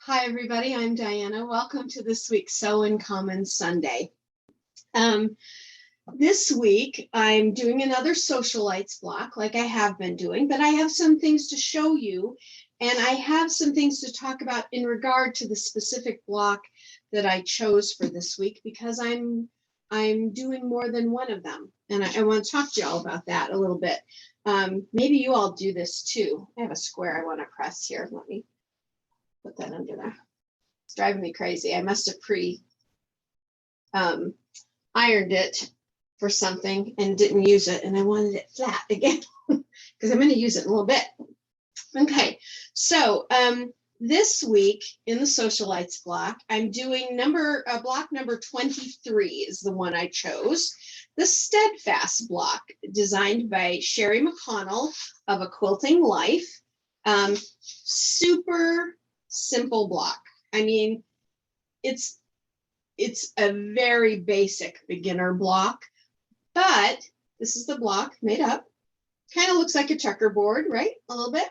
Hi, everybody. I'm Diana. Welcome to this week's Sew in Common Sunday. This week, I'm doing another socialites block like I have been doing, but I have some things to show you, and I have some things to talk about in regard to the specific block that I chose for this week because I'm doing more than one of them, and I want to talk to you all about that a little bit. Maybe you all do this too. I have a square I want to press here. Let me put that under there. It's driving me crazy. I must have ironed it for something and didn't use it, and I wanted it flat again because I'm going to use it in a little bit. Okay, so this week in the socialites block, I'm doing block number 23 is the one I chose. The steadfast block, designed by Sherry McConnell of A Quilting Life. Super simple block. I mean, it's a very basic beginner block, but this is the block made up. Kind of looks like a checkerboard, right? A little bit.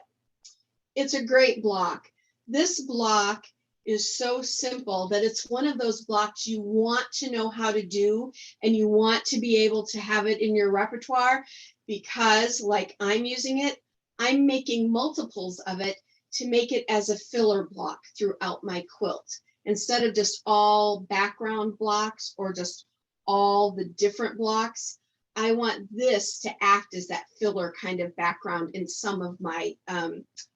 It's a great block. This block is so simple that it's one of those blocks you want to know how to do, and you want to be able to have it in your repertoire because, like I'm using it, I'm making multiples of it to make it as a filler block throughout my quilt. Instead of just all background blocks or just all the different blocks, I want this to act as that filler kind of background in some of my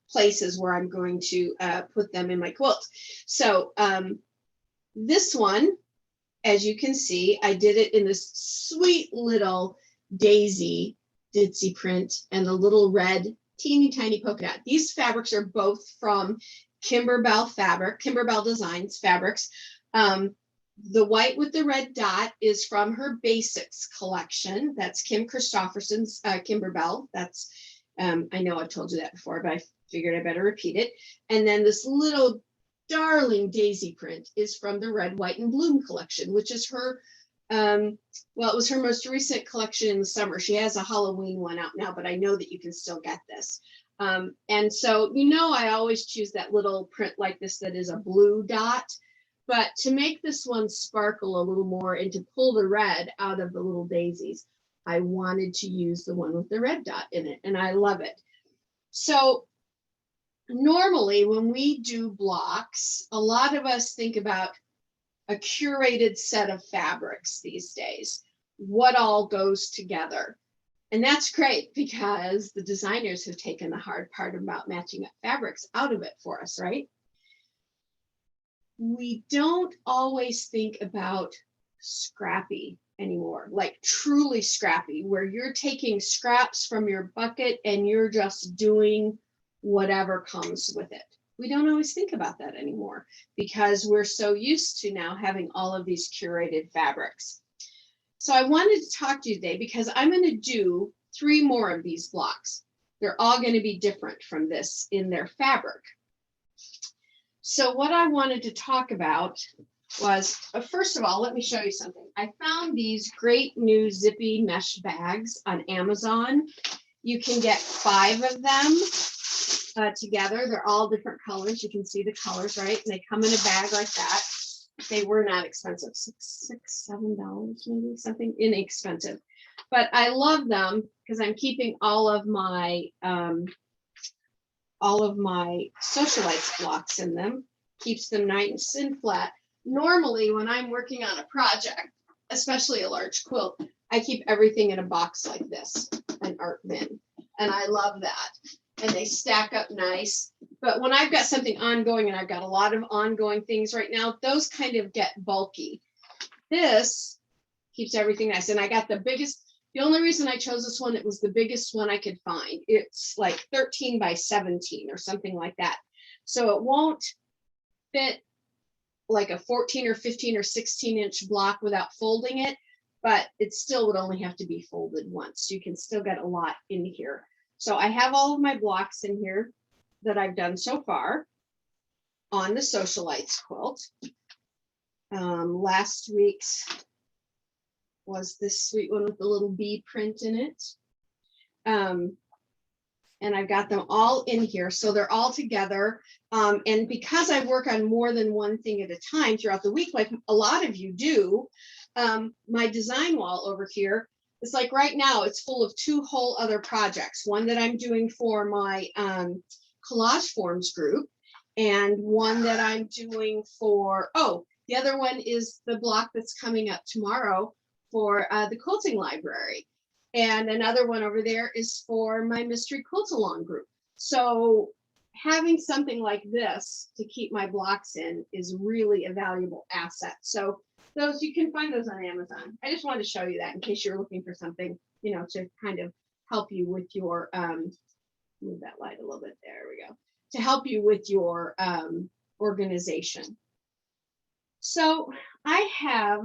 places where I'm going to put them in my quilt. So this one, as you can see, I did it in this sweet little daisy ditzy print and a little red teeny tiny polka dot. These fabrics are both from Kimberbell Designs fabrics. The white with the red dot is from her Basics collection. That's Kim Christopherson's Kimberbell. That's, I know I've told you that before, but I figured I better repeat it. And then this little darling daisy print is from the Red, White, and Bloom collection, which is her, well, it was her most recent collection in the summer. She has a Halloween one out now, but I know that you can still get this. And so, I always choose that little print like this that is a blue dot. But to make this one sparkle a little more and to pull the red out of the little daisies, I wanted to use the one with the red dot in it, and I love it. So normally when we do blocks, a lot of us think about a curated set of fabrics these days, what all goes together. And that's great because the designers have taken the hard part about matching up fabrics out of it for us, right? We don't always think about scrappy anymore, like truly scrappy, where you're taking scraps from your bucket and you're just doing whatever comes with it. We don't always think about that anymore because we're so used to now having all of these curated fabrics. So I wanted to talk to you today because I'm going to do 3 more of these blocks. They're all going to be different from this in their fabric. So what I wanted to talk about was, first of all, let me show you something. I found these great new zippy mesh bags on Amazon. You can get 5 of them together. They're all different colors. You can see the colors, right? And they come in a bag like that. They were not expensive, $7 maybe, something inexpensive. But I love them because I'm keeping all of my socialites blocks in them, keeps them nice and flat. Normally, when I'm working on a project, especially a large quilt, I keep everything in a box like this, an art bin, and I love that. And they stack up nice. But when I've got something ongoing, and I've got a lot of ongoing things right now, those kind of get bulky. This keeps everything nice. And I got the biggest, the only reason I chose this one, it was the biggest one I could find. It's like 13 by 17 or something like that. So it won't fit like a 14 or 15 or 16-inch block without folding it, but it still would only have to be folded once. You can still get a lot in here. So I have all of my blocks in here that I've done so far on the socialites quilt. Last week's was this sweet one with the little bee print in it. And and I've got them all in here. So they're all together. And because I work on more than one thing at a time throughout the week, like a lot of you do, my design wall over here, it's like right now it's full of 2 whole other projects. One that I'm doing for my collage forms group, and one that I'm doing for, oh, the other one is the block that's coming up tomorrow for the quilting library. And another one over there is for my mystery quilt along group. So having something like this to keep my blocks in is really a valuable asset. So those, you can find those on Amazon. I just wanted to show you that in case you're looking for something, you know, to kind of help you with your, move that light a little bit, there we go, to help you with your organization. So I have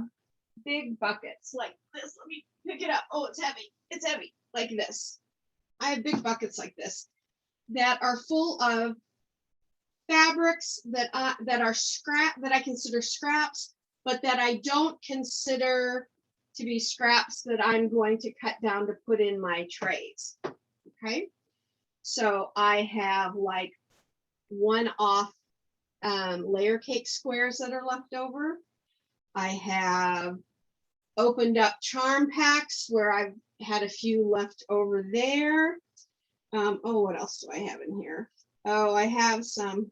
big buckets like this. Let me pick it up. Oh, it's heavy. It's heavy, like this. I have big buckets like this that are full of fabrics that are scrap, that I consider scraps, but that I don't consider to be scraps that I'm going to cut down to put in my trays. Okay, so I have like one-off layer cake squares that are left over. I have opened up charm packs where I've had a few left over there. Oh, what else do I have in here? Oh, I have some,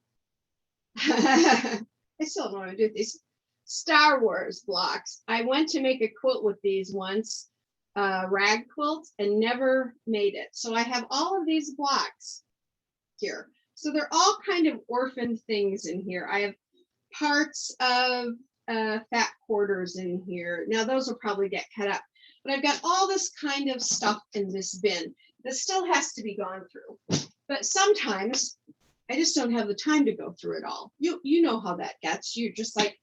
I still don't know how to do these Star Wars blocks. I went to make a quilt with these once, rag quilt, and never made it. So I have all of these blocks here. So they're all kind of orphaned things in here. I have parts of fat quarters in here. Now those will probably get cut up, but I've got all this kind of stuff in this bin that still has to be gone through. But sometimes I just don't have the time to go through it all. You know how that gets. You're just like,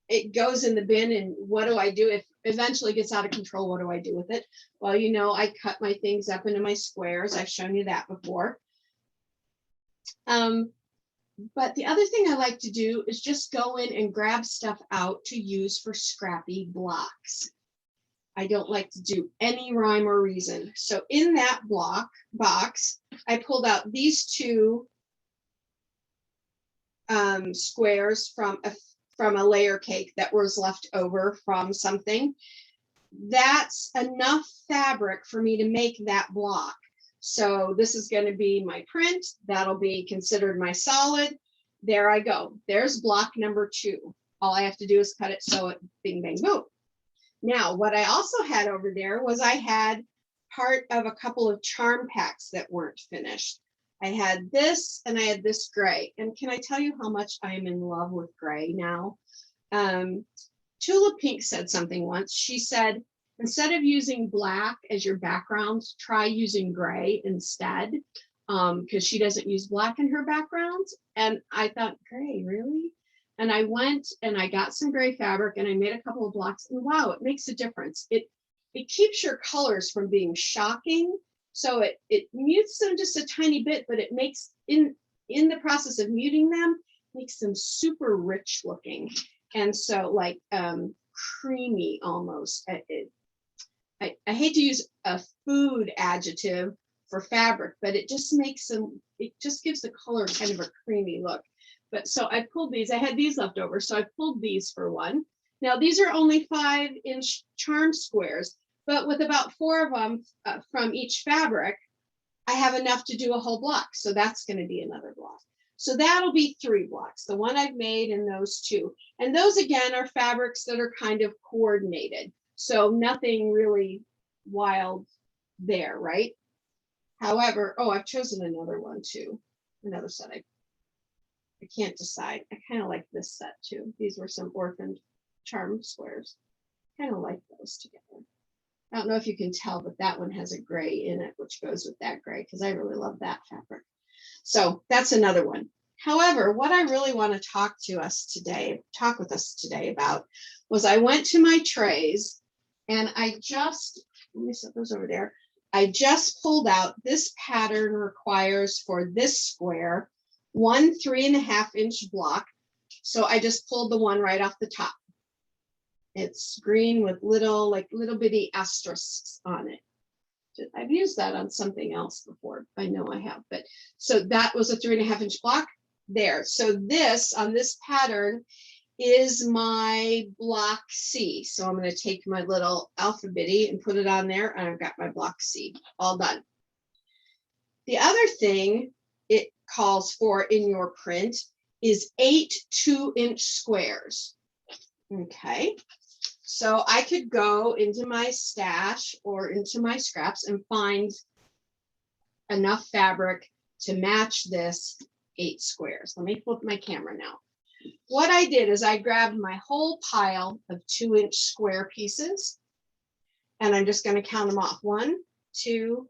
it goes in the bin, and what do I do if eventually it gets out of control? What do I do with it? Well, you know, I cut my things up into my squares. I've shown you that before. But the other thing I like to do is just go in and grab stuff out to use for scrappy blocks. I don't like to do any rhyme or reason. So in that box, I pulled out these 2 squares from a layer cake that was left over from something. That's enough fabric for me to make that block. So this is going to be my print. That'll be considered my solid. There I go. There's block number 2. All I have to do is cut it, sew it, bing, bang, boom. Now, what I also had over there was I had part of a couple of charm packs that weren't finished. I had this and I had this gray. And can I tell you how much I am in love with gray now? Tula Pink said something once. She said, instead of using black as your background, try using gray instead, because she doesn't use black in her background. And I thought, gray, really? And I went and I got some gray fabric and I made a couple of blocks, and wow, it makes a difference. It keeps your colors from being shocking. So it mutes them just a tiny bit, but it makes, in the process of muting them, makes them super rich looking. And so like creamy almost. I hate to use a food adjective for fabric, but it just makes them, it just gives the color kind of a creamy look. But so I pulled these, I had these left over, so I pulled these for one. Now these are only 5-inch charm squares, but with about 4 of them from each fabric, I have enough to do a whole block. So that's going to be another block. So that'll be 3 blocks, the one I've made and those 2. And those again are fabrics that are kind of coordinated. So nothing really wild there, right? However, oh, I've chosen another one too. Another set. I can't decide. I kind of like this set too. These were some orphaned charm squares. Kind of like those together. I don't know if you can tell, but that one has a gray in it, which goes with that gray, because I really love that fabric. So that's another one. However, what I really want to talk with us today about was I went to my trays and I just, let me set those over there. I just pulled out, this pattern requires for this square, 1 3.5-inch block. So I just pulled the one right off the top. It's green with little bitty asterisks on it. I've used that on something else before. I know I have, but so that was a 3.5 inch block there. So this on this pattern is my block C. So I'm going to take my little alphabet and put it on there, and I've got my block C all done. The other thing it calls for in your print is 8 2-inch squares. Okay, so I could go into my stash or into my scraps and find enough fabric to match this 8 squares. Let me flip my camera now. What I did is I grabbed my whole pile of 2-inch square pieces, and I'm just going to count them off. 1, 2,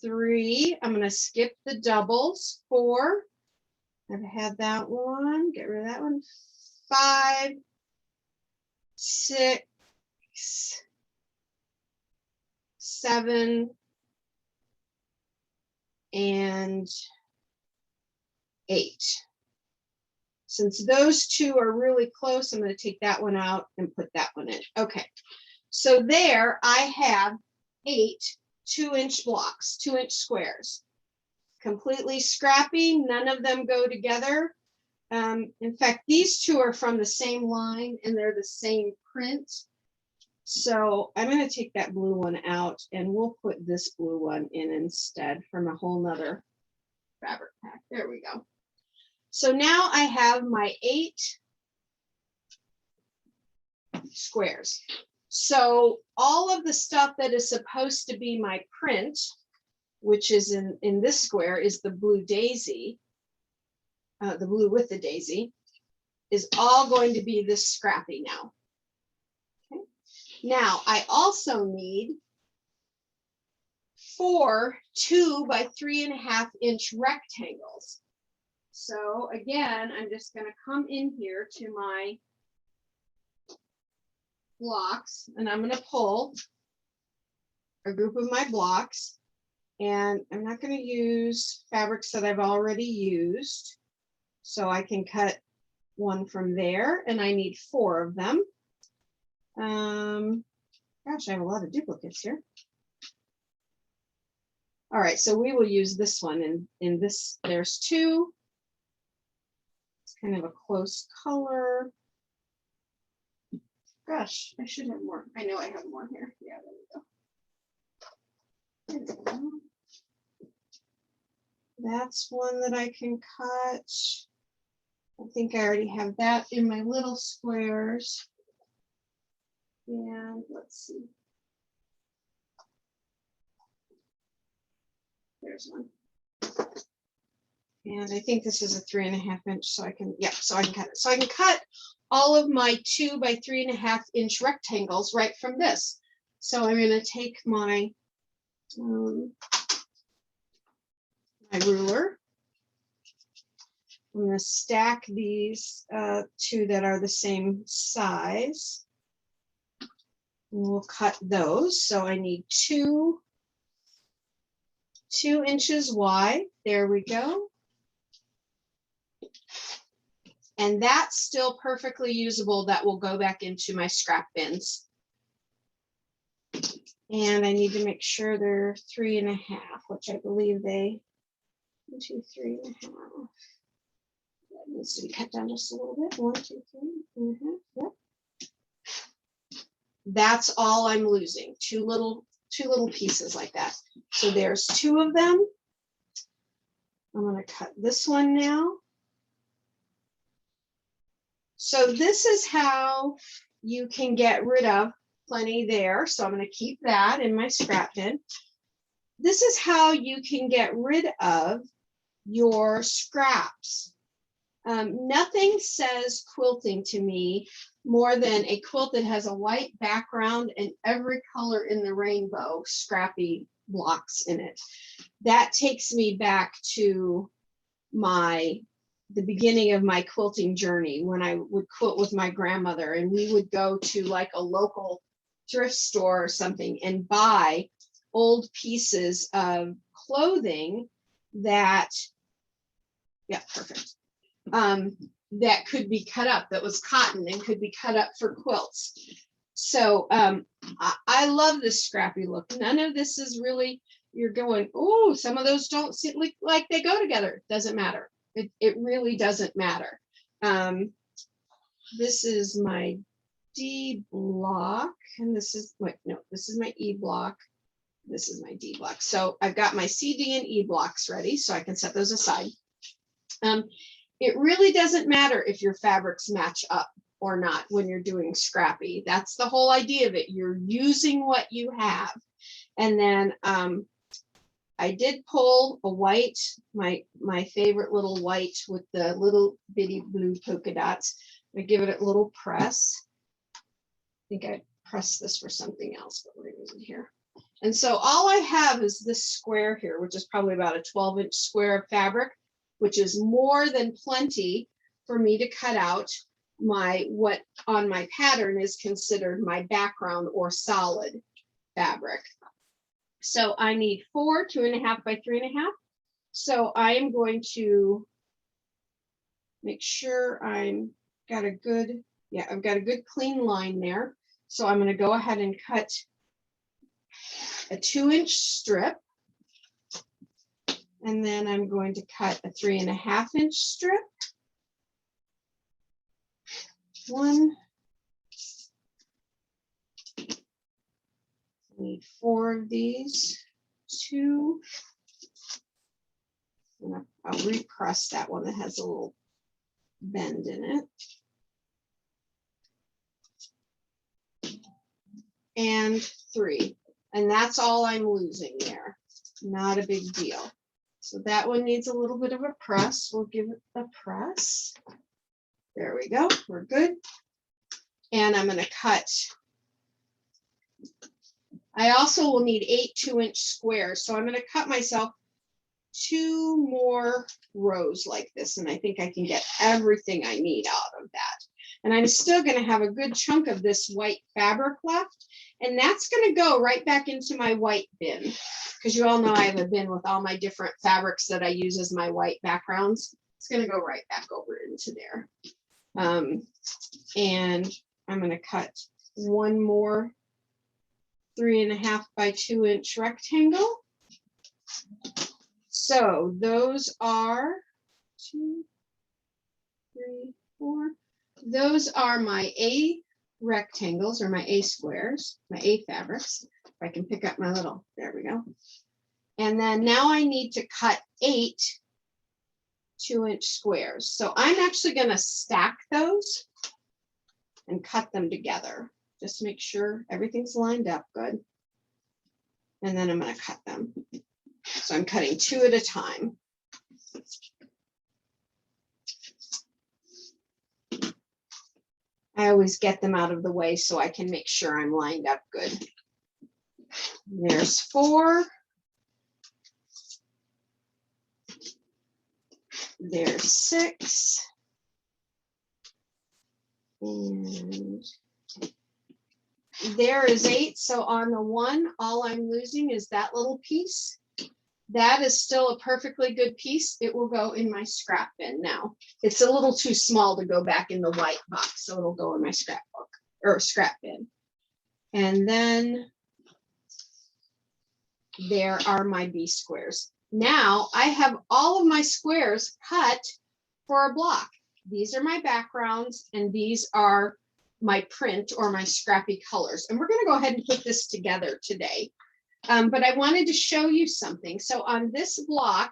3. I'm going to skip the doubles. 4. I've had that one. Get rid of that one. 5, 6, 7, and 8. Since those two are really close, I'm going to take that one out and put that one in. Okay, so there I have 8 2-inch blocks, 2-inch squares. Completely scrappy, none of them go together. In fact, these two are from the same line and they're the same print. So I'm going to take that blue one out and we'll put this blue one in instead from a whole nother fabric pack. There we go. So now I have my 8 squares. So all of the stuff that is supposed to be my print, which is in this square, is the blue daisy, the blue with the daisy, is all going to be this scrappy now. Okay. Now I also need 4 2 by 3.5 inch rectangles. So again, I'm just going to come in here to my blocks and I'm going to pull a group of my blocks, and I'm not going to use fabrics that I've already used. So I can cut one from there, and I need 4 of them. Gosh, I have a lot of duplicates here. All right, so we will use this one in this. There's 2. It's kind of a close color. Gosh, I should have more. I know I have more here. Yeah, there we go. That's one that I can cut. I think I already have that in my little squares. And let's see. There's one. And I think this is a 3.5 inch, so I can, yeah, so I can cut it. So I can cut all of my 2 by 3.5 inch rectangles right from this. So I'm going to take my my ruler. I'm going to stack these 2 that are the same size. And we'll cut those. So I need 2 inches wide. There we go. And that's still perfectly usable. That will go back into my scrap bins. And I need to make sure they're 3.5, which I believe they, 1, 2, 3.5. That needs to be cut down just a little bit. 1, 2, 3.5. Yep. That's all I'm losing. Two little pieces like that. So there's 2 of them. I'm going to cut this one now. So this is how you can get rid of plenty there. So I'm going to keep that in my scrap bin. This is how you can get rid of your scraps. Nothing says quilting to me more than a quilt that has a white background and every color in the rainbow scrappy blocks in it. That takes me back to the beginning of my quilting journey, when I would quilt with my grandmother, and we would go to like a local thrift store or something and buy old pieces of clothing that, yeah, perfect, that could be cut up, that was cotton and could be cut up for quilts. So I love this scrappy look. None of this is really, you're going, oh, some of those don't seem like they go together. Doesn't matter. It really doesn't matter. This is my D block, and this is, wait, no, this is my E block. This is my D block. So I've got my C, D, and E blocks ready, so I can set those aside. It really doesn't matter if your fabrics match up or not when you're doing scrappy. That's the whole idea of it. You're using what you have. And then I did pull a white, my favorite little white with the little bitty blue polka dots. I give it a little press. I think I pressed this for something else, but we're using here. And so all I have is this square here, which is probably about a 12-inch square of fabric, which is more than plenty for me to cut out my, what on my pattern is considered my background or solid fabric. So I need 4 2.5 by 3.5. So I am going to make sure I've got a good clean line there. So I'm going to go ahead and cut a 2-inch strip. And then I'm going to cut a 3.5-inch strip. 1. I need 4 of these. 2. And I'll repress that one that has a little bend in it. And 3. And that's all I'm losing there. Not a big deal. So that one needs a little bit of a press. We'll give it a press. There we go. We're good. And I'm going to cut. I also will need 8 2-inch squares. So I'm going to cut myself 2 more rows like this. And I think I can get everything I need out of that. And I'm still going to have a good chunk of this white fabric left. And that's going to go right back into my white bin. Because you all know I have a bin with all my different fabrics that I use as my white backgrounds. It's going to go right back over into there. And I'm going to cut 1 more 3.5 by 2-inch rectangle. So those are 2, 3, 4. Those are my A rectangles or my A squares, my A fabrics. If I can pick up my little, there we go. And then now I need to cut 8 2-inch squares. So I'm actually going to stack those and cut them together. Just make sure everything's lined up good. And then I'm going to cut them. So I'm cutting 2 at a time. I always get them out of the way so I can make sure I'm lined up good. There's 4. There's 6. And there is 8. So on the 1, all I'm losing is that little piece. That is still a perfectly good piece. It will go in my scrap bin now. It's a little too small to go back in the white box, so it'll go in my scrapbook or scrap bin. And then there are my B squares. Now I have all of my squares cut for a block. These are my backgrounds and these are my print or my scrappy colors. And we're going to go ahead and put this together today. But I wanted to show you something. So on this block,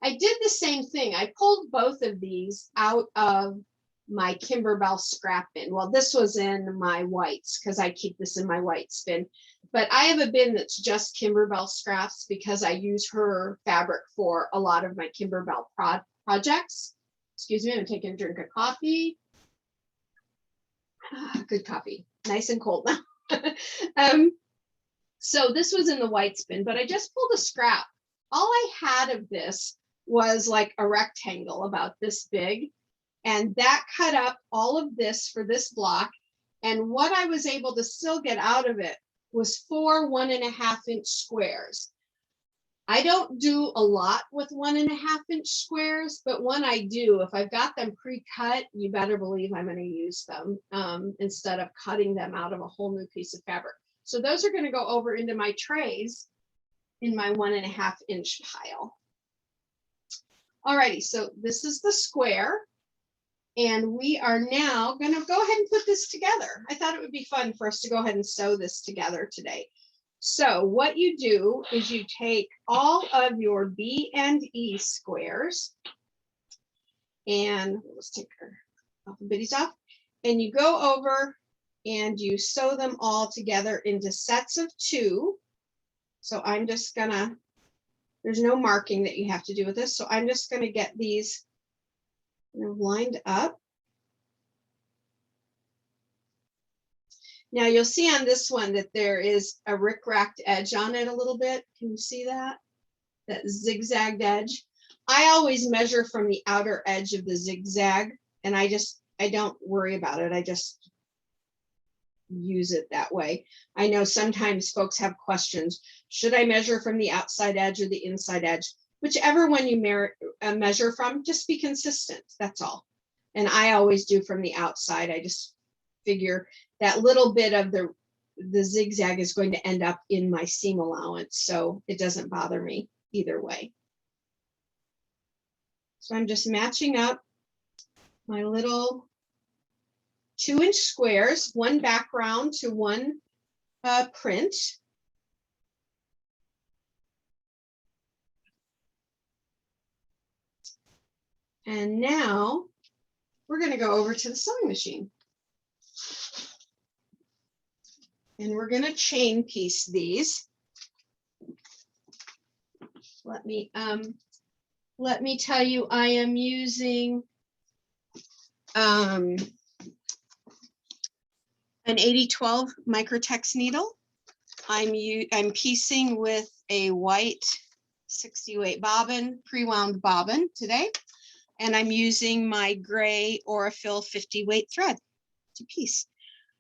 I did the same thing. I pulled both of these out of my Kimberbell scrap bin. Well, this was in my whites because I keep this in my whites bin. But I have a bin that's just Kimberbell scraps because I use her fabric for a lot of my Kimberbell projects. Excuse me, I'm taking a drink of coffee. Good coffee, nice and cold now. So this was in the whites bin, but I just pulled a scrap. All I had of this was like a rectangle about this big. And that cut up all of this for this block. And what I was able to still get out of it was 4 1.5-inch squares. I don't do a lot with 1.5-inch squares, but when I do, if I've got them pre-cut, you better believe I'm going to use them instead of cutting them out of a whole new piece of fabric. So those are going to go over into my trays in my 1.5-inch pile. Alrighty, so this is the square. And we are now going to go ahead and put this together. I thought it would be fun for us to go ahead and sew this together today. So what you do is you take all of your B and E squares, and let's take our alpha bitties off, and you go over and you sew them all together into sets of 2. So I'm just gonna, there's no marking that you have to do with this. So I'm just gonna get these lined up. Now you'll see on this one that there is a rick-racked edge on it a little bit. Can you see that? That zigzagged edge. I always measure from the outer edge of the zigzag, and I don't worry about it. I just use it that way. I know sometimes folks have questions. Should I measure from the outside edge or the inside edge? Whichever one you measure from, just be consistent. That's all. And I always do from the outside. I just figure that little bit of the zigzag is going to end up in my seam allowance, so it doesn't bother me either way. So I'm just matching up my little 2-inch squares, one background to one print. And now we're going to go over to the sewing machine. And we're going to chain piece these. Let me tell you, I am using an 8012 Microtex needle. I'm piecing with a white 60-weight bobbin, pre-wound bobbin today, and I'm using my gray Aurifil 50-weight thread to piece.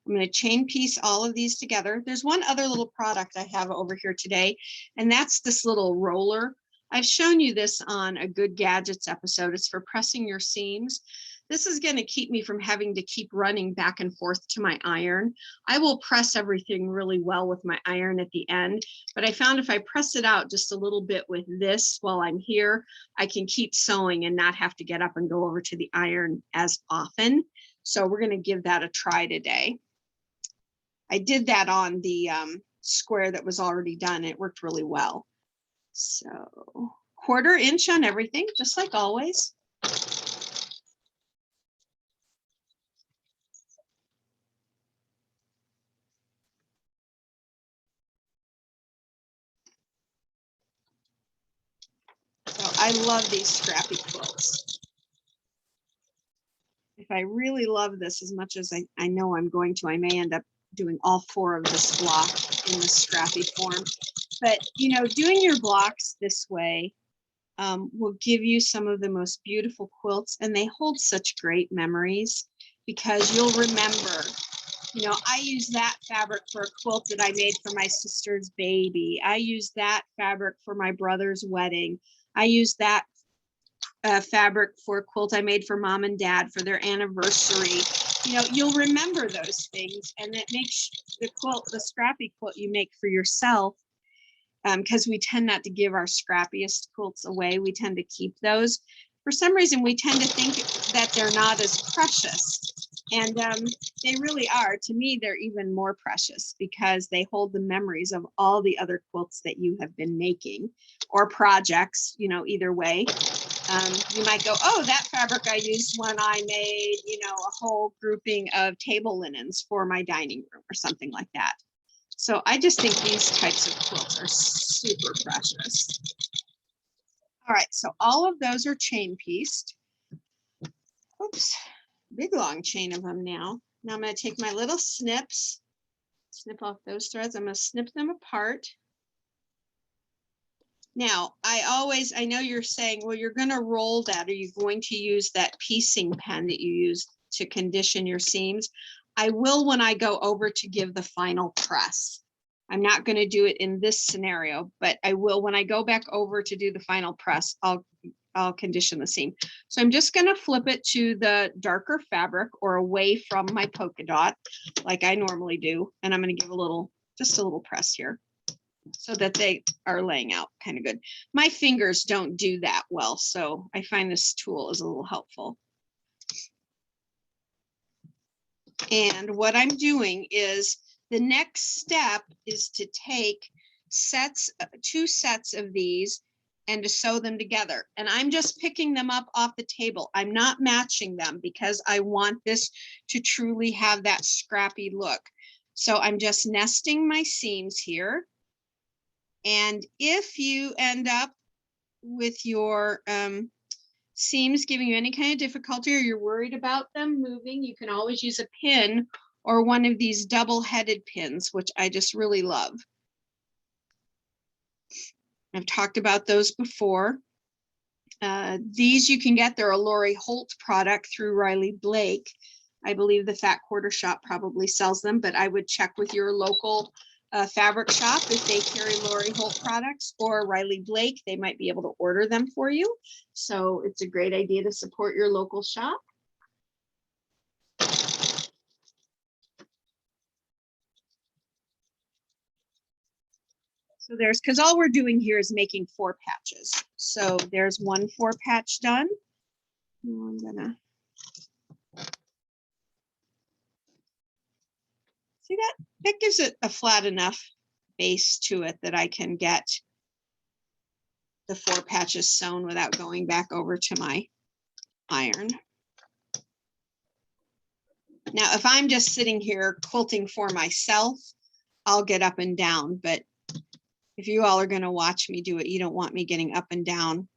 I'm going to chain piece all of these together. There's one other little product I have over here today, and that's this little roller. I've shown you this on a Good Gadgets episode. It's for pressing your seams. This is going to keep me from having to keep running back and forth to my iron. I will press everything really well with my iron at the end, but I found if I press it out just a little bit with this while I'm here, I can keep sewing and not have to get up and go over to the iron as often. So we're going to give that a try today. I did that on the square that was already done. It worked really well. So 1/4 inch on everything, just like always. So I love these Scrappy quilts. If I really love this as much as I know I'm going to, I may end up doing all 4 of this block in the Scrappy form. But, you know, doing your blocks this way will give you some of the most beautiful quilts, and they hold such great memories because you'll remember, you know, I use that fabric for a quilt that I made for my sister's baby. I used that fabric for my brother's wedding. I used that fabric for a quilt I made for mom and dad for their anniversary. You know, you'll remember those things, and it makes the quilt, the Scrappy quilt you make for yourself, because we tend not to give our scrappiest quilts away. We tend to keep those. For some reason, we tend to think that they're not as precious, and they really are. To me, they're even more precious because they hold the memories of all the other quilts that you have been making, or projects, you know, either way. You might go, oh, that fabric I used when I made, you know, a whole grouping of table linens for my dining room or something like that. So I just think these types of quilts are super precious. All right, so all of those are chain pieced. Oops, big long chain of them now. Now I'm going to take my little snips, snip off those threads. I'm going to snip them apart. Now, I know you're saying, well, you're going to roll that. Are you going to use that piecing pen that you use to condition your seams? I will when I go over to give the final press. I'm not going to do it in this scenario, but I will when I go back over to do the final press. I'll condition the seam. So I'm just going to flip it to the darker fabric or away from my polka dot like I normally do. And I'm going to give just a little press here so that they are laying out kind of good. My fingers don't do that well, so I find this tool is a little helpful. And what I'm doing is the next step is to take two sets of these and to sew them together. And I'm just picking them up off the table. I'm not matching them because I want this to truly have that scrappy look. So I'm just nesting my seams here. And if you end up with your seams giving you any kind of difficulty or you're worried about them moving, you can always use a pin or one of these double-headed pins, which I just really love. I've talked about those before. These you can get, they're a Lori Holt product through Riley Blake. I believe the Fat Quarter Shop probably sells them, but I would check with your local fabric shop if they carry Lori Holt products, or Riley Blake. They might be able to order them for you. So it's a great idea to support your local shop. So there's, because all we're doing here is making 4 patches. So there's 1 4 patch done. I'm gonna see that gives it a flat enough base to it that I can get the 4 patches sewn without going back over to my iron. Now, if I'm just sitting here quilting for myself, I'll get up and down, but if you all are going to watch me do it, you don't want me getting up and down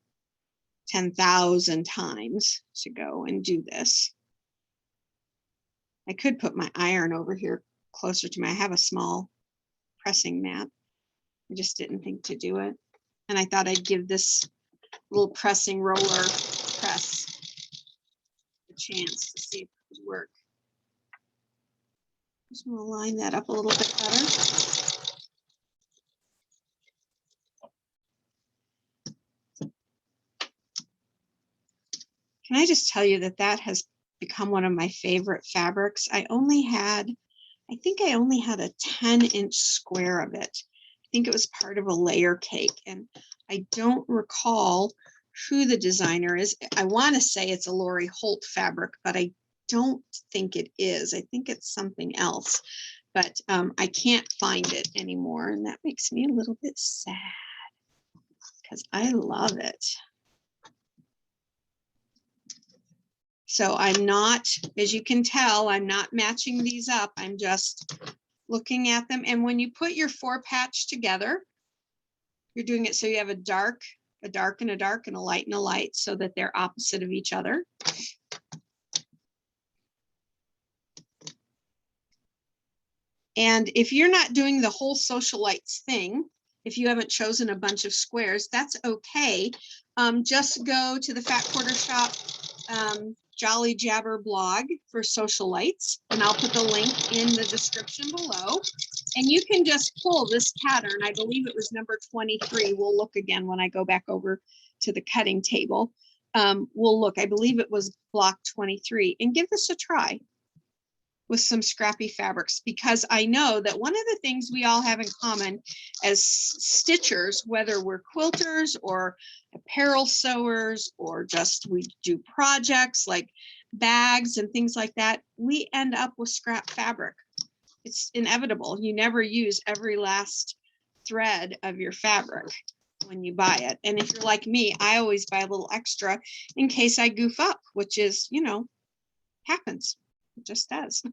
10,000 times to go and do this. I could put my iron over here closer to I have a small pressing mat. I just didn't think to do it. And I thought I'd give this little pressing roller press a chance to see if it would work. Just want to line that up a little bit better. Can I just tell you that that has become one of my favorite fabrics? I think I only had a 10-inch square of it. I think it was part of a layer cake, and I don't recall who the designer is. I want to say it's a Lori Holt fabric, but I don't think it is. I think it's something else, but I can't find it anymore, and that makes me a little bit sad because I love it. So I'm not, as you can tell, I'm not matching these up. I'm just looking at them. And when you put your 4 patch together, you're doing it so you have a dark and a dark, and a light and a light, so that they're opposite of each other. And if you're not doing the whole socialites thing, if you haven't chosen a bunch of squares, that's okay. Just go to the Fat Quarter Shop Jolly Jabber blog for socialites, and I'll put the link in the description below. And you can just pull this pattern. I believe it was number 23. We'll look again when I go back over to the cutting table. We'll look, I believe it was block 23, and give this a try with some scrappy fabrics, because I know that one of the things we all have in common as stitchers, whether we're quilters or apparel sewers, or just we do projects like bags and things like that, we end up with scrap fabric. It's inevitable. You never use every last thread of your fabric when you buy it. And if you're like me, I always buy a little extra in case I goof up, which is, you know, happens. It just does.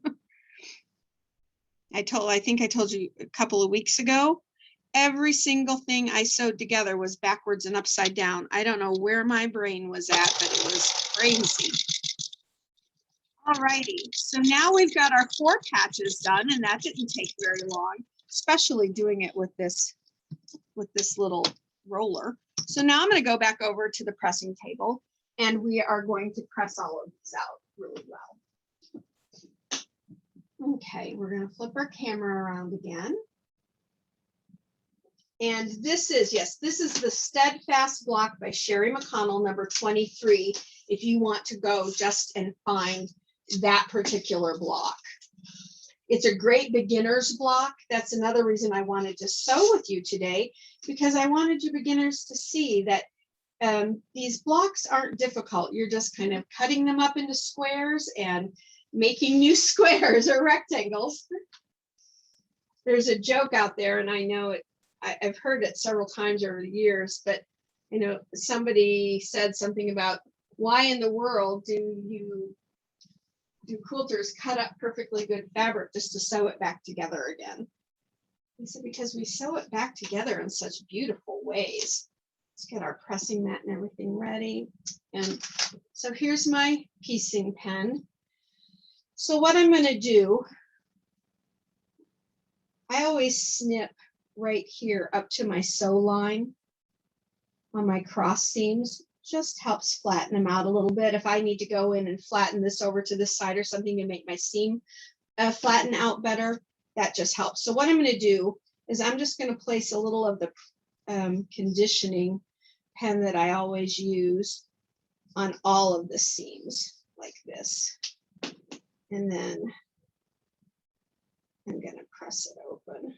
I think I told you a couple of weeks ago, every single thing I sewed together was backwards and upside down. I don't know where my brain was at, but it was crazy. All righty, so now we've got our 4 patches done, and that didn't take very long, especially doing it with this little roller. So now I'm going to go back over to the pressing table, and we are going to press all of these out really well. Okay, we're going to flip our camera around again. And this is, yes, this is the Steadfast block by Sherry McConnell, number 23, if you want to go just and find that particular block. It's a great beginner's block. That's another reason I wanted to sew with you today, because I wanted you beginners to see that these blocks aren't difficult. You're just kind of cutting them up into squares and making new squares or rectangles. There's a joke out there, and I know it, I've heard it several times over the years, but you know, somebody said something about, why in the world do quilters cut up perfectly good fabric just to sew it back together again? He said, because we sew it back together in such beautiful ways. Let's get our pressing mat and everything ready. And so here's my piecing pen. So what I'm going to do, I always snip right here up to my sew line on my cross seams. Just helps flatten them out a little bit. If I need to go in and flatten this over to this side or something to make my seam flatten out better, that just helps. So what I'm going to do is I'm just going to place a little of the conditioning pen that I always use on all of the seams like this. And then I'm going to press it open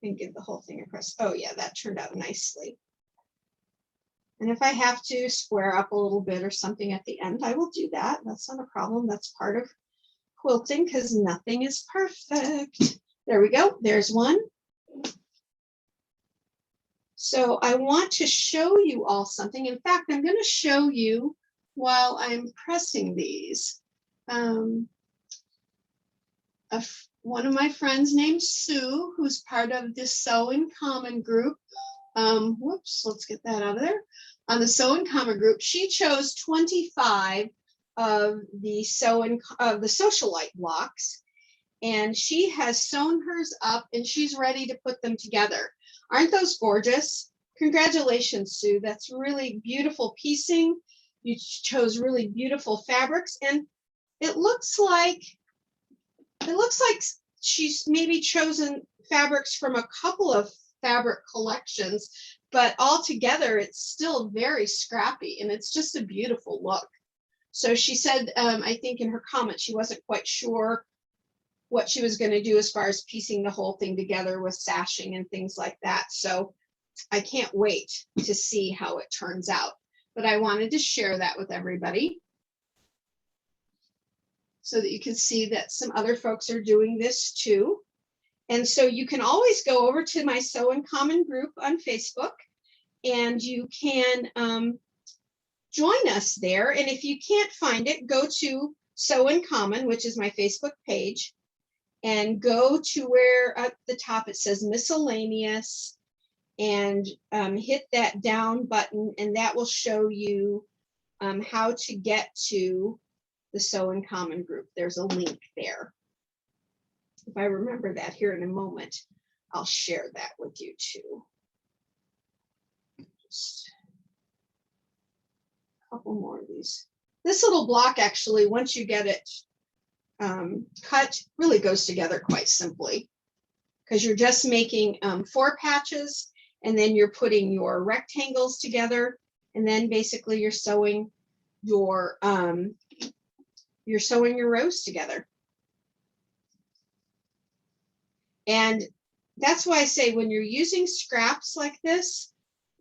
and give the whole thing a press. Oh yeah, that turned out nicely. And if I have to square up a little bit or something at the end, I will do that. That's not a problem. That's part of quilting, because nothing is perfect. There we go. There's one. So I want to show you all something. In fact, I'm going to show you while I'm pressing these. One of my friends named Sue, who's part of this Sew in Common group. Whoops, let's get that out of there. On the Sew in Common group, she chose 25 of the socialite blocks, and she has sewn hers up and she's ready to put them together. Aren't those gorgeous? Congratulations, Sue. That's really beautiful piecing. You chose really beautiful fabrics, and it looks like she's maybe chosen fabrics from a couple of fabric collections, but altogether it's still very scrappy, and it's just a beautiful look. So she said, I think in her comment, she wasn't quite sure what she was going to do as far as piecing the whole thing together with sashing and things like that. So I can't wait to see how it turns out, but I wanted to share that with everybody so that you can see that some other folks are doing this too. And so you can always go over to my Sew in Common group on Facebook, and you can join us there. And if you can't find it, go to Sew in Common, which is my Facebook page, and go to where at the top it says miscellaneous, and hit that down button, and that will show you how to get to the Sew in Common group. There's a link there. If I remember that here in a moment, I'll share that with you too. Just a couple more of these. This little block, actually, once you get it cut, really goes together quite simply, because you're just making 4 patches, and then you're putting your rectangles together, and then basically you're sewing your rows together. And that's why I say, when you're using scraps like this,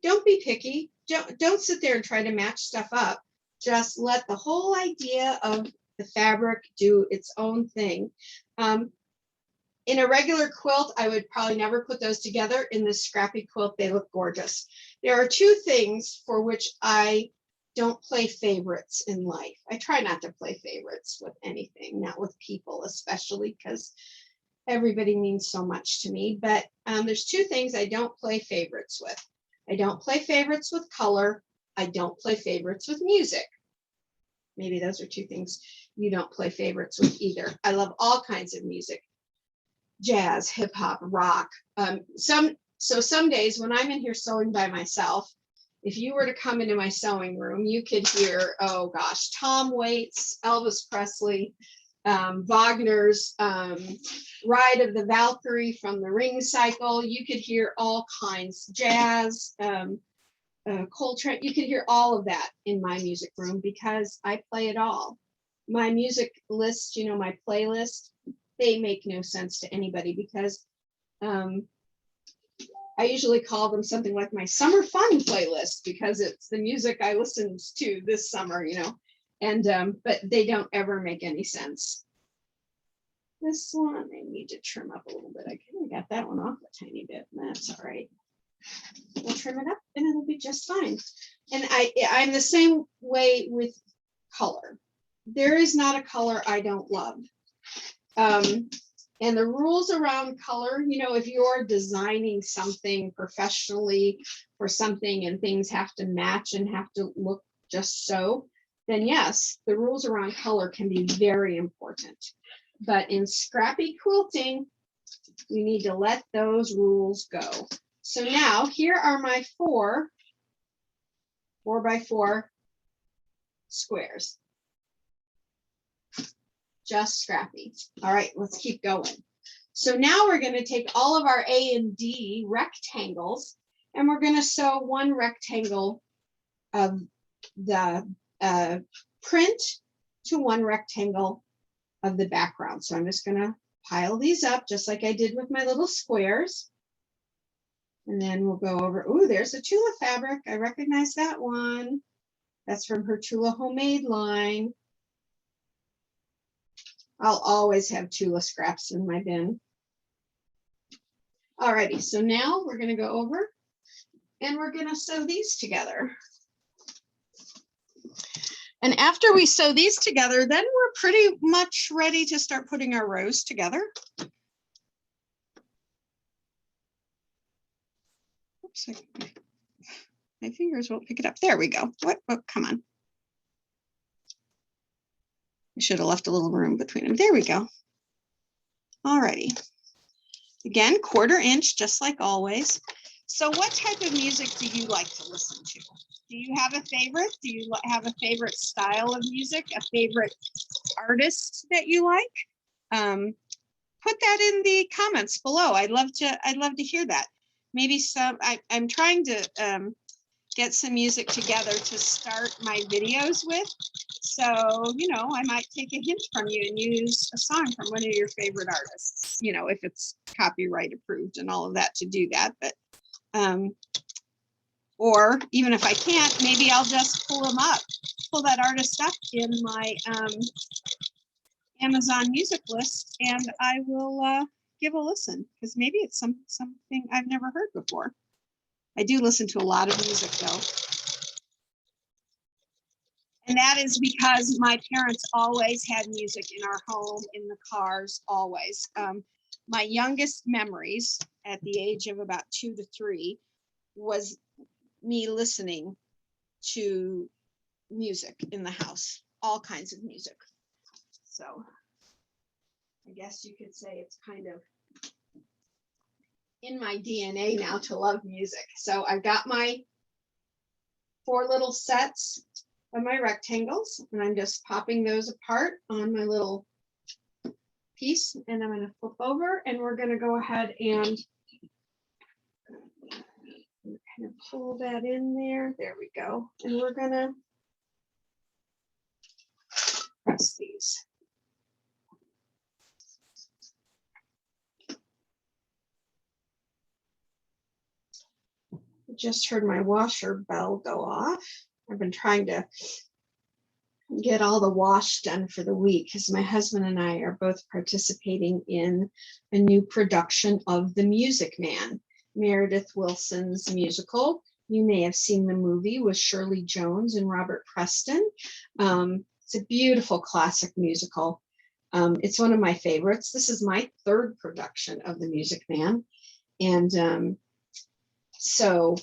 don't be picky. Don't sit there and try to match stuff up. Just let the whole idea of the fabric do its own thing. In a regular quilt, I would probably never put those together. In this scrappy quilt, they look gorgeous. There are 2 things for which I don't play favorites in life. I try not to play favorites with anything, not with people especially, because everybody means so much to me. But there's 2 things I don't play favorites with. I don't play favorites with color. I don't play favorites with music. Maybe those are 2 things you don't play favorites with either. I love all kinds of music. Jazz, hip hop, rock. Some days when I'm in here sewing by myself, if you were to come into my sewing room, you could hear, oh gosh, Tom Waits, Elvis Presley, Wagner's Ride of the Valkyrie from the Ring Cycle. You could hear all kinds, jazz, Coltrane. You could hear all of that in my music room because I play it all. My music list, you know, my playlist, they make no sense to anybody because I usually call them something like my summer fun playlist because it's the music I listened to this summer, you know, and but they don't ever make any sense. This one I need to trim up a little bit. I kind of got that one off a tiny bit. That's all right. We'll trim it up and it'll be just fine. And I'm the same way with color. There is not a color I don't love. And the rules around color, you know, if you're designing something professionally for something and things have to match and have to look just so, then yes, the rules around color can be very important. But in scrappy quilting, you need to let those rules go. So now here are my 4x4 squares. Just scrappy. All right, let's keep going. So now we're going to take all of our A and D rectangles and we're going to sew one rectangle of the print to one rectangle of the background. So I'm just going to pile these up just like I did with my little squares. And then we'll go over, oh, there's a Tula fabric. I recognize that one. That's from her Tula Homemade line. I'll always have Tula scraps in my bin. Alrighty, so now we're going to go over and we're going to sew these together. And after we sew these together, then we're pretty much ready to start putting our rows together. Oops, my fingers won't pick it up. There we go. What? Oh, come on. I should have left a little room between them. There we go. All righty. Again, 1/4 inch, just like always. So what type of music do you like to listen to? Do you have a favorite? Do you have a favorite style of music, a favorite artist that you like? Put that in the comments below. I'd love to hear that. Maybe I'm trying to get some music together to start my videos with. So, you know, I might take a hint from you and use a song from one of your favorite artists, you know, if it's copyright approved and all of that to do that. But, or even if I can't, maybe I'll just pull that artist up in my Amazon music list and I will give a listen because maybe it's something I've never heard before. I do listen to a lot of music though. And that is because my parents always had music in our home, in the cars, always. My youngest memories at the age of about 2 to 3 was me listening to music in the house, all kinds of music. So I guess you could say it's kind of in my DNA now to love music. So I've got my 4 little sets of my rectangles and I'm just popping those apart on my little piece and I'm going to flip over and we're going to go ahead and kind of pull that in there. There we go. And we're going to press these. Just heard my washer bell go off. I've been trying to get all the wash done for the week because my husband and I are both participating in a new production of The Music Man, Meredith Willson's musical. You may have seen the movie with Shirley Jones and Robert Preston. It's a beautiful classic musical. It's one of my favorites. This is my 3rd production of The Music Man. And so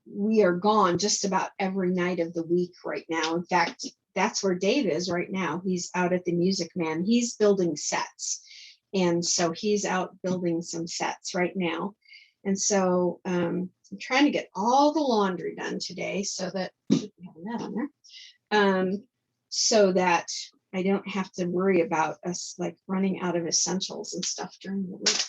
we are gone just about every night of the week right now. In fact, that's where Dave is right now. He's out at the Music Man. He's building sets. And so he's out building some sets right now. And so I'm trying to get all the laundry done today so that, we have that on there, so that I don't have to worry about us like running out of essentials and stuff during the week.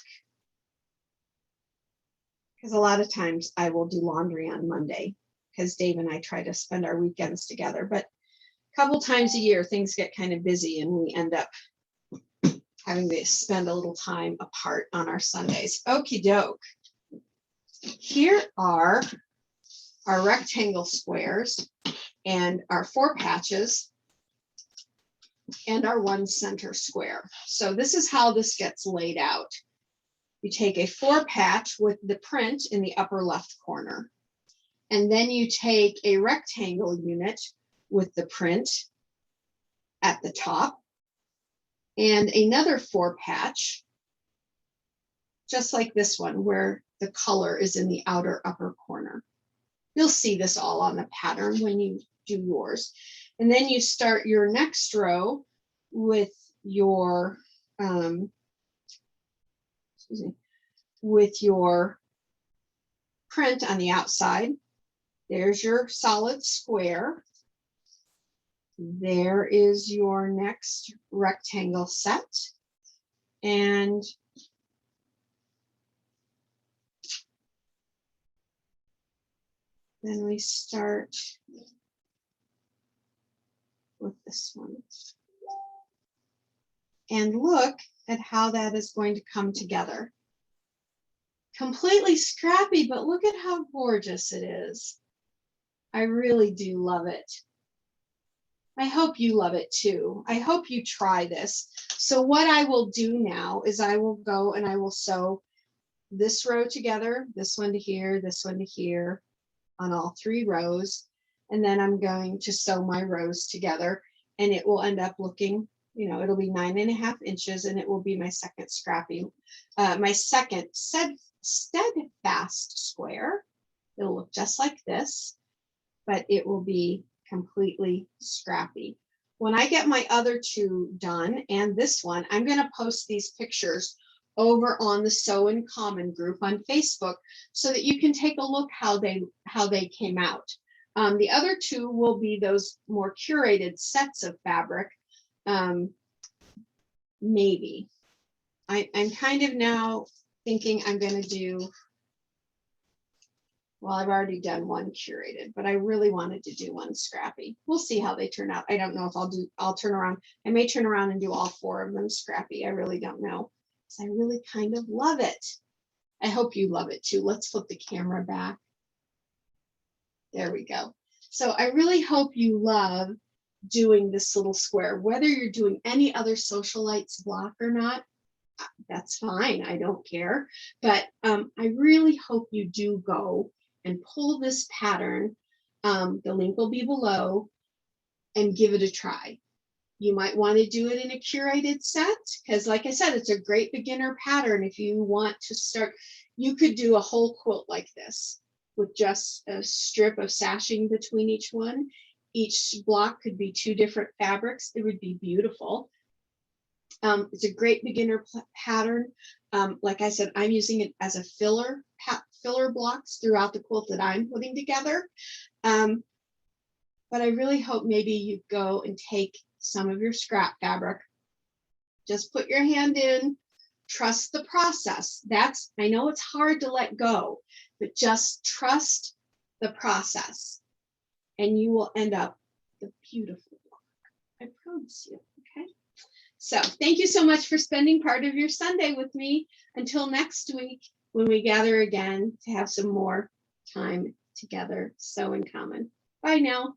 Because a lot of times I will do laundry on Monday because Dave and I try to spend our weekends together. But a couple times a year, things get kind of busy and we end up having to spend a little time apart on our Sundays. Okie doke. Here are our rectangle squares and our 4 patches and our 1 center square. So this is how this gets laid out. You take a 4 patch with the print in the upper left corner, and then you take a rectangle unit with the print at the top, and another 4 patch, just like this one, where the color is in the outer upper corner. You'll see this all on the pattern when you do yours. And then you start your next row with your with your print on the outside. There's your solid square. There is your next rectangle set. And then we start with this one. And look at how that is going to come together. Completely scrappy, but look at how gorgeous it is. I really do love it. I hope you love it too. I hope you try this. So what I will do now is I will go and I will sew this row together, this one to here, this one to here, on all 3 rows. And then I'm going to sew my rows together, and it will end up looking, you know, it'll be 9.5 inches, and it will be my second scrappy, my second steadfast square. It'll look just like this, but it will be completely scrappy. When I get my other 2 done and this one, I'm going to post these pictures over on the Sew in Common group on Facebook so that you can take a look how they came out. The other 2 will be those more curated sets of fabric. Maybe. I'm kind of now thinking I'm going to do, well, I've already done 1 curated, but I really wanted to do 1 scrappy. We'll see how they turn out. I don't know if I'll turn around. I may turn around and do all 4 of them scrappy. I really don't know. I really kind of love it. I hope you love it too. Let's flip the camera back. There we go. So I really hope you love doing this little square, whether you're doing any other socialites block or not. That's fine. I don't care. But I really hope you do go and pull this pattern. The link will be below, and give it a try. You might want to do it in a curated set because, like I said, it's a great beginner pattern. If you want to start, you could do a whole quilt like this with just a strip of sashing between each one. Each block could be 2 different fabrics. It would be beautiful. It's a great beginner pattern. Like I said, I'm using it as a filler blocks throughout the quilt that I'm putting together. But I really hope maybe you go and take some of your scrap fabric, just put your hand in, trust the process. I know it's hard to let go, but just trust the process and you will end up with a beautiful block. I promise you, okay? So thank you so much for spending part of your Sunday with me. Until next week, when we gather again to have some more time together, Sew in Common. Bye now.